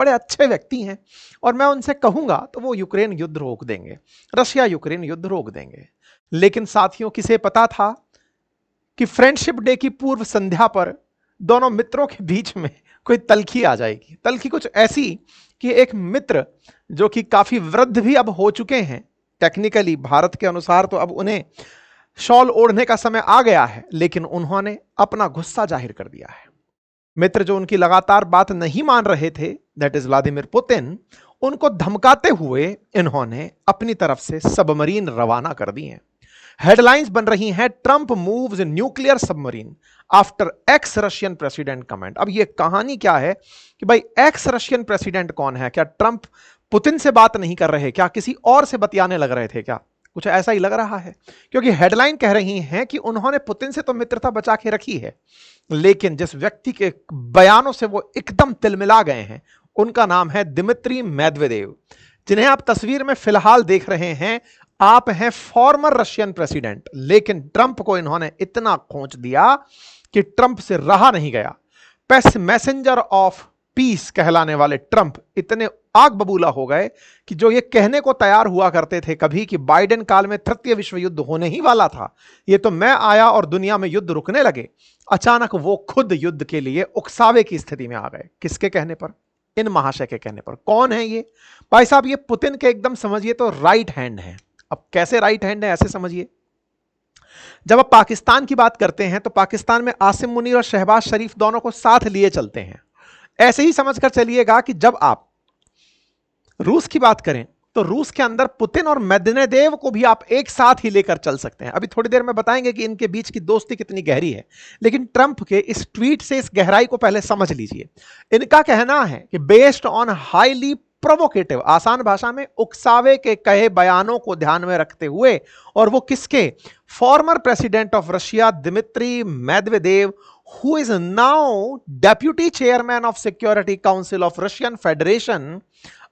बड़े अच्छे व्यक्ति हैं और मैं उनसे कहूंगा तो वो यूक्रेन युद्ध रोक देंगे, रशिया यूक्रेन युद्ध रोक देंगे। लेकिन साथियों, किसे पता था कि फ्रेंडशिप डे की पूर्व संध्या पर दोनों मित्रों के बीच में कोई तल्खी आ जाएगी। तल्खी कुछ ऐसी कि एक मित्र जो कि काफी वृद्ध भी अब हो चुके हैं, टेक्निकली भारत के अनुसार तो अब उन्हें शॉल ओढ़ने का समय आ गया है, लेकिन उन्होंने अपना गुस्सा जाहिर कर दिया है। मित्र जो उनकी लगातार बात नहीं मान रहे थे, दैट इज व्लादिमीर पुतिन, उनको धमकाते हुए इन्होंने अपनी तरफ से सबमरीन रवाना कर दी हैं। हेडलाइंस बन रही हैं, Trump moves nuclear submarine after x Russian president comment. अब ये कहानी क्या है कि भाई एक्स रशियन प्रेसिडेंट कौन है? क्या ट्रंप पुतिन से बात नहीं कर रहे? क्या किसी और से बतियाने लग रहे थे? क्या कुछ ऐसा ही लग रहा है, क्योंकि हेडलाइन कह रही हैं कि उन्होंने पुतिन से तो मित्रता बचा के रखी है, लेकिन जिस व्यक्ति के बयानों से वो एकदम तिलमिला गए हैं उनका नाम है दिमित्री मेदवेदेव, जिन्हें आप तस्वीर में फिलहाल देख रहे हैं। आप हैं फॉर्मर रशियन प्रेसिडेंट, लेकिन ट्रंप को इन्होंने इतना खोंच दिया कि ट्रंप से रहा नहीं गया। पेस मैसेंजर ऑफ पीस कहलाने वाले ट्रंप इतने आग बबूला हो गए कि जो ये कहने को तैयार हुआ करते थे कभी कि बाइडेन काल में तृतीय विश्व युद्ध होने ही वाला था, ये तो मैं आया और दुनिया में युद्ध रुकने लगे, अचानक वो खुद युद्ध के लिए उकसावे की स्थिति में आ गए। किसके कहने पर? इन महाशय के कहने पर। कौन है ये भाई साहब? ये पुतिन के एकदम समझिए तो राइट हैंड है। अब कैसे राइट हैंड है, ऐसे समझिए, जब आप पाकिस्तान की बात करते हैं तो पाकिस्तान में आसिम मुनीर और शहबाज शरीफ दोनों को साथ लिए चलते हैं। ऐसे ही समझकर चलिएगा कि जब आप रूस की बात करें तो रूस के अंदर पुतिन और मेदवेदेव को भी आप एक साथ ही लेकर चल सकते हैं। अभी थोड़ी देर में बताएंगे कि इनके बीच की दोस्ती कितनी गहरी है, लेकिन ट्रंप के इस ट्वीट से इस गहराई को पहले समझ लीजिए। इनका कहना है कि बेस्ड ऑन हाईली प्रोवोकेटिव, आसान भाषा में उकसावे के कहे बयानों को ध्यान में रखते हुए, और वो किसके? Former president of Russia Dmitry Medvedev, who is now deputy chairman of Security Council of Russian Federation,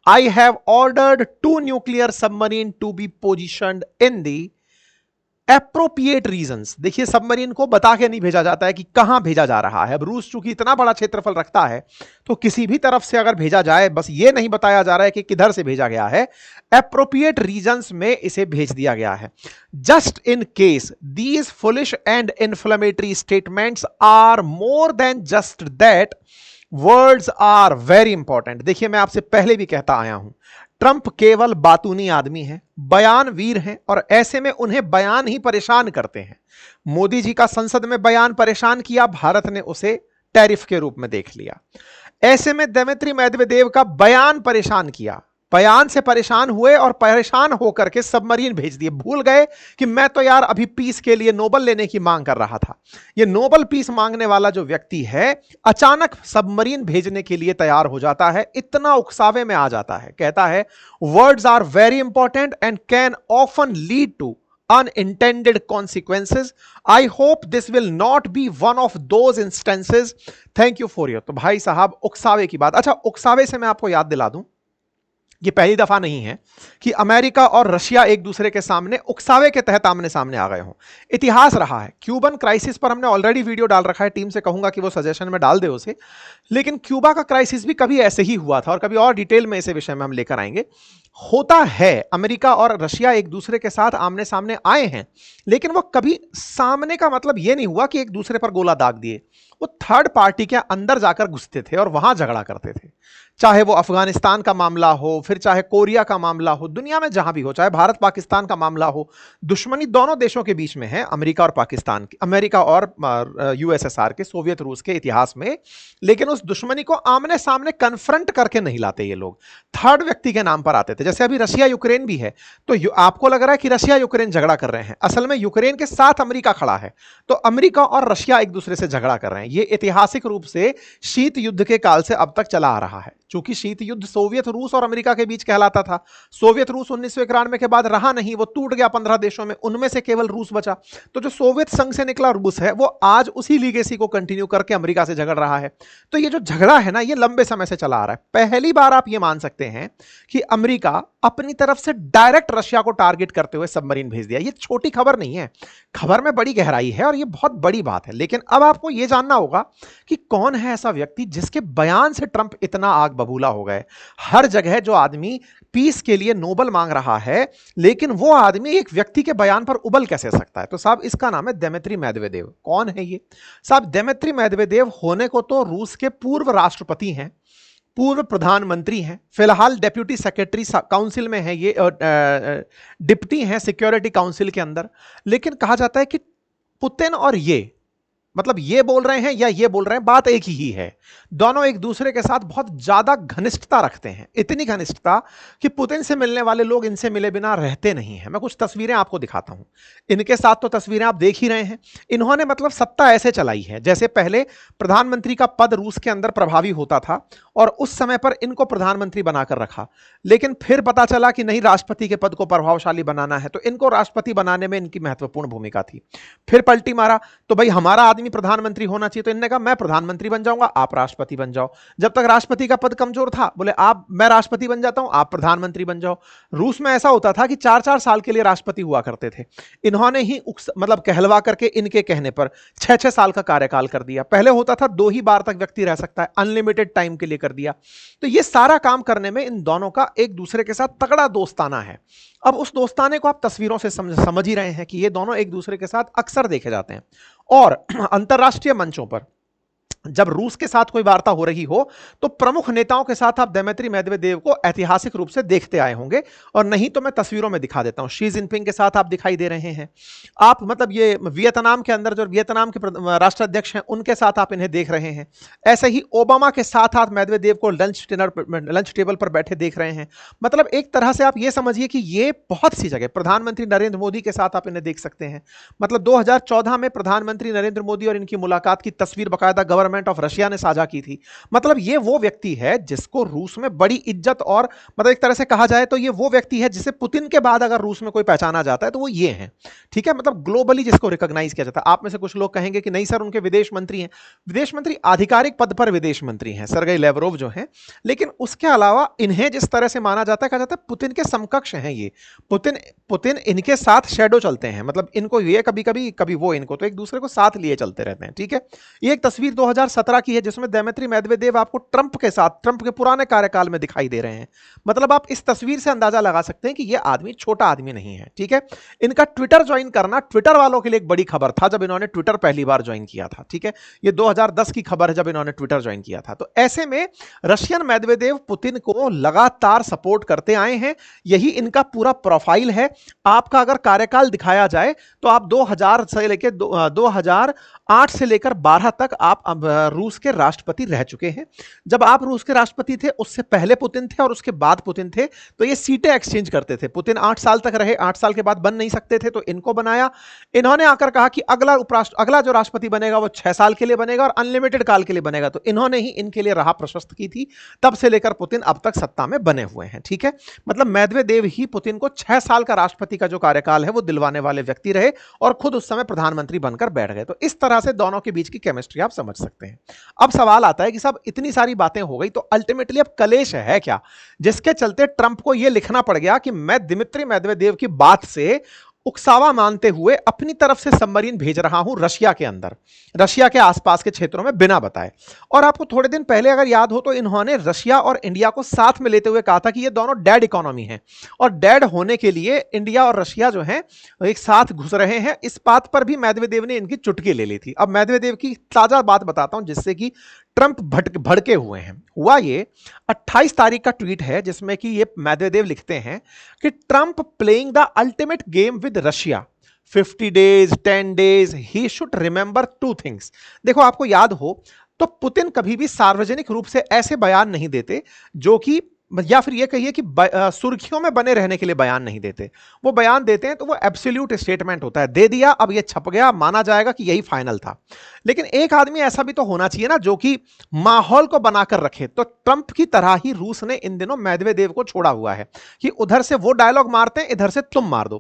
I have ordered 2 nuclear submarine to be positioned in the appropriate regions। देखिए, सबमरीन को बता के नहीं भेजा जाता है कि कहां भेजा जा रहा है। अब रूस चूंकि इतना बड़ा क्षेत्रफल रखता है तो किसी भी तरफ से अगर भेजा जाए, बस ये नहीं बताया जा रहा है कि किधर से भेजा गया है, एप्रोप्रिएट रीजन्स में इसे भेज दिया गया है। Just in case these foolish and inflammatory statements are more than just that, words are very important. देखिए, मैं आपसे पहले भी कहता आया हूं, ट्रंप केवल बातूनी आदमी हैं, बयान वीर हैं, और ऐसे में उन्हें बयान ही परेशान करते हैं। मोदी जी का संसद में बयान परेशान किया, भारत ने उसे टैरिफ के रूप में देख लिया। ऐसे में दिमित्री मेदवेदेव का बयान परेशान किया, बयान से परेशान हुए और परेशान होकर के सबमरीन भेज दिए। भूल गए कि मैं तो यार अभी पीस के लिए नोबल लेने की मांग कर रहा था। ये नोबल पीस मांगने वाला जो व्यक्ति है अचानक सबमरीन भेजने के लिए तैयार हो जाता है, इतना उकसावे में आ जाता है। कहता है, words are very important and can often lead to unintended consequences. I hope this will not be one of those instances. Thank you for your। तो भाई साहब, उकसावे की बात। अच्छा, उकसावे से मैं आपको याद दिला दूं, ये पहली दफा नहीं है कि अमेरिका और रशिया एक दूसरे के सामने उकसावे के तहत आमने सामने आ गए हों। इतिहास रहा है। क्यूबन क्राइसिस पर हमने ऑलरेडी वीडियो डाल रखा है, टीम से कहूंगा कि वो सजेशन में डाल दे उसे। लेकिन क्यूबा का क्राइसिस भी कभी ऐसे ही हुआ था, और कभी और डिटेल में इसे विषय में हम लेकर आएंगे। होता है, अमेरिका और रशिया एक दूसरे के साथ आमने सामने आए हैं, लेकिन वो कभी सामने का मतलब यह नहीं हुआ कि एक दूसरे पर गोला दाग दिए। वो थर्ड पार्टी के अंदर जाकर घुसते थे और वहां झगड़ा करते थे। चाहे वो अफगानिस्तान का मामला हो, फिर चाहे कोरिया का मामला हो, दुनिया में जहां भी हो, चाहे भारत पाकिस्तान का मामला हो, दुश्मनी दोनों देशों के बीच में है, अमेरिका और पाकिस्तान की, अमेरिका और यूएसएसआर के, सोवियत रूस के इतिहास में। लेकिन उस दुश्मनी को आमने सामने कन्फ्रंट करके नहीं लाते ये लोग, थर्ड व्यक्ति के नाम पर आते थे। जैसे अभी रशिया यूक्रेन भी है, तो आपको लग रहा है कि रशिया यूक्रेन झगड़ा कर रहे हैं, असल में यूक्रेन के साथ अमेरिका खड़ा है। तो अमेरिका और रशिया एक दूसरे से झगड़ा कर रहे हैं। ये ऐतिहासिक रूप से शीत युद्ध के काल से अब तक चला आ रहा है। चूंकि शीत युद्ध सोवियत रूस और अमेरिका के बीच कहलाता था, सोवियत रूस 1991 के बाद रहा नहीं, वो टूट गया 15 देशों में, उनमें से केवल रूस बचा। तो जो सोवियत संघ से निकला रूस है, वो आज उसी लीगेसी को कंटिन्यू करके अमेरिका से झगड़ रहा है। तो ये जो झगड़ा है ना, ये लंबे समय से चला आ रहा है। पहली बार आप ये मान सकते हैं कि अमेरिका अपनी तरफ से डायरेक्ट रशिया को टारगेट करते हुए सबमरीन भेज दिया। ये छोटी खबर नहीं है, खबर में बड़ी गहराई है और ये बहुत बड़ी बात है। लेकिन अब आपको यह जानना होगा कि कौन है ऐसा व्यक्ति जिसके बयान से ट्रंप इतना आग बबूला हो गए। हर जगह जो आदमी पीस के लिए नोबल मांग रहा है, लेकिन वो आदमी एक व्यक्ति के बयान पर उबल कैसे सकता है? तो साहब इसका नाम है दिमित्री मेदवेदेव। कौन है ये? साहब दिमित्री मेदवेदेव होने को तो रूस के पूर्व राष्ट्रपति हैं, पूर्व प्रधानमंत्री हैं, फिलहाल डेप्यूटी सेक्रेटरी काउंसिल में है, ये डिप्टी हैं सिक्योरिटी काउंसिल के अंदर। लेकिन कहा जाता है कि पुतिन और ये, मतलब ये बोल रहे हैं या ये बोल रहे हैं, बात एक ही है। दोनों एक दूसरे के साथ बहुत ज्यादा घनिष्ठता रखते हैं, इतनी घनिष्ठता कि पुतिन से मिलने वाले लोग इनसे मिले बिना रहते नहीं हैं। मैं कुछ तस्वीरें आपको दिखाता हूं। इनके साथ तो तस्वीरें आप देख ही रहे हैं। इन्होंने मतलब सत्ता ऐसे चलाई है जैसे पहले प्रधानमंत्री का पद रूस के अंदर प्रभावी होता था और उस समय पर इनको प्रधानमंत्री बनाकर रखा, लेकिन फिर पता चला कि नहीं, राष्ट्रपति के पद को प्रभावशाली बनाना है, तो इनको राष्ट्रपति बनाने में इनकी महत्वपूर्ण भूमिका थी। फिर पलटी मारा तो भाई हमारा आदमी प्रधानमंत्री होना चाहिए, तो इन्होंने कहा मैं प्रधानमंत्री बन जाऊंगा, आप राष्ट्रपति बन जाओ। जब तक राष्ट्रपति का पद कमजोर था, बोले मैं राष्ट्रपति बन जाता हूं, आप प्रधानमंत्री बन जाओ। रूस में ऐसा होता था कि 4-4 साल के लिए राष्ट्रपति हुआ करते थे। इन्होंने ही मतलब कहलवा करके इनके कहने पर 6-6 साल का कार्यकाल कर दिया। पहले होता था 2 ही बार तक व्यक्ति रह सकता है, अनलिमिटेड टाइम के लिए कर दिया। तो ये सारा काम करने में इन दोनों का एक दूसरे के साथ तगड़ा दोस्ताना है। अब उस दोस्ताने को आप तस्वीरों से समझ ही रहे हैं कि ये दोनों एक दूसरे के साथ अक्सर देखे जाते हैं। और अंतरराष्ट्रीय मंचों पर जब रूस के साथ कोई वार्ता हो रही हो तो प्रमुख नेताओं के साथ आप दिमित्री मेदवेदेव को ऐतिहासिक रूप से देखते आए होंगे, और नहीं तो मैं तस्वीरों में दिखा देता हूं। शी जिनपिंग के साथ आप दिखाई दे रहे हैं, आप मतलब ये वियतनाम के अंदर जो वियतनाम के राष्ट्राध्यक्ष हैं उनके साथ आप इन्हें देख रहे हैं। ऐसे ही ओबामा के साथ आप मेदवेदेव को लंच टेबल पर बैठे देख रहे हैं। मतलब एक तरह से आप ये समझिए कि ये बहुत सी जगह, प्रधानमंत्री नरेंद्र मोदी के साथ आप इन्हें देख सकते हैं। मतलब 2014 में प्रधानमंत्री नरेंद्र मोदी और इनकी मुलाकात की तस्वीर बाकायदा गवर्नमेंट ऑफ रशिया ने साझा की थी। मतलब ये वो व्यक्ति है जिसको रूस में बड़ी इज्जत, और मतलब एक तरह से कहा जाए तो ये वो व्यक्ति है जिसे पुतिन के बाद अगर रूस में कोई पहचाना जाता है तो वो ये है। ठीक है, मतलब ग्लोबली जिसको रिकॉग्नाइज किया जाता है। आप में से कुछ लोग कहेंगे कि नहीं सर, उनके विदेश मंत्री हैं। विदेश मंत्री आधिकारिक पद पर विदेश मंत्री हैं, सरगेई लेवरोव जो हैं, लेकिन उसके अलावा इन्हें जिस तरह से माना जाता है, कहा जाता है पुतिन के समकक्ष हैं ये। पुतिन इनके साथ शैडो चलते हैं, मतलब इनको ये कभी कभी कभी वो इनको, तो एक दूसरे को साथ लिए चलते रहते हैं। ठीक है, ये एक तस्वीर 2017 की है जिसमें दिमित्री मेदवेदेव आपको ट्रंप के पुराने कार्यकाल में दिखाई दे रहे हैं। मतलब आप इस तस्वीर से अंदाजा लगा सकते हैं कि यह आदमी छोटा आदमी नहीं है। ठीक है, इनका ट्विटर ज्वाइन करना ट्विटर वालों के लिए एक बड़ी खबर था जब इन्होंने ट्विटर पहली बार ज्वाइन किया था। ठीक है, ये 2010 की खबर है जब इन्होंने ट्विटर ज्वाइन किया था। तो ऐसे में रशियन मेदवेदेव पुतिन को लगातार सपोर्ट करते आए हैं, यही इनका पूरा प्रोफाइल है। आपका अगर कार्यकाल दिखाया जाए तो आप 2000 से लेकर 2008 से लेकर 12 तक आप रूस के राष्ट्रपति रह चुके हैं। जब आप रूस के राष्ट्रपति थे उससे पहले पुतिन थे और उसके बाद पुतिन थे, तो ये सीटें एक्सचेंज करते थे। पुतिन 8 साल तक रहे, 8 साल के बाद बन नहीं सकते थे तो इनको बनाया। इन्होंने आकर कहा कि अगला जो राष्ट्रपति बनेगा वो 6 साल के लिए बनेगा और अनलिमिटेड काल के लिए बनेगा, तो इन्होंने ही इनके लिए राह प्रशस्त की थी। तब से लेकर पुतिन अब तक सत्ता में बने हुए हैं। ठीक है, मतलब मेदवेदेव ही पुतिन को 6 साल का राष्ट्रपति का जो कार्यकाल है वो दिलवाने वाले व्यक्ति रहे और खुद उस समय प्रधानमंत्री बनकर बैठ गए। तो इस तरह से दोनों के बीच की केमिस्ट्री आप समझ सकते हैं। अब सवाल आता है कि साहब इतनी सारी बातें हो गई तो अल्टीमेटली अब कलेश है क्या, जिसके चलते ट्रंप को यह लिखना पड़ गया कि मैं दिमित्री मेदवेदेव की बात से उकसावा मानते हुए अपनी तरफ से सबमरीन भेज रहा हूं रशिया के अंदर, रशिया के आसपास के क्षेत्रों में बिना बताए। और आपको थोड़े दिन पहले अगर याद हो तो इन्होंने रशिया और इंडिया को साथ में लेते हुए कहा था कि ये दोनों डेड इकोनॉमी हैं और डेड होने के लिए इंडिया और रशिया जो हैं एक साथ घुस रहे हैं। इस बात पर भी मेदवेदेव ने इनकी चुटकी ले ली थी। अब मेदवेदेव की ताजा बात बताता हूं जिससे कि ट्रंप भड़के हुए हैं। हुआ ये 28 तारीख का ट्वीट है जिसमें कि ये मेदवेदेव लिखते हैं कि Trump playing the ultimate game with Russia 50 days 10 days he should remember 2 things। देखो आपको याद हो तो पुतिन कभी भी सार्वजनिक रूप से ऐसे बयान नहीं देते जो कि, या फिर ये कहिए कि सुर्खियों में बने रहने के लिए बयान नहीं देते। वो बयान देते हैं तो वो एब्सोल्यूट स्टेटमेंट होता है, दे दिया अब ये छप गया, माना जाएगा कि यही फाइनल था। लेकिन एक आदमी ऐसा भी तो होना चाहिए ना जो कि माहौल को बनाकर रखे। तो ट्रंप की तरह ही रूस ने इन दिनों मेदवेदेव को छोड़ा हुआ है कि उधर से वो डायलॉग मारते हैं, इधर से तुम मार दो।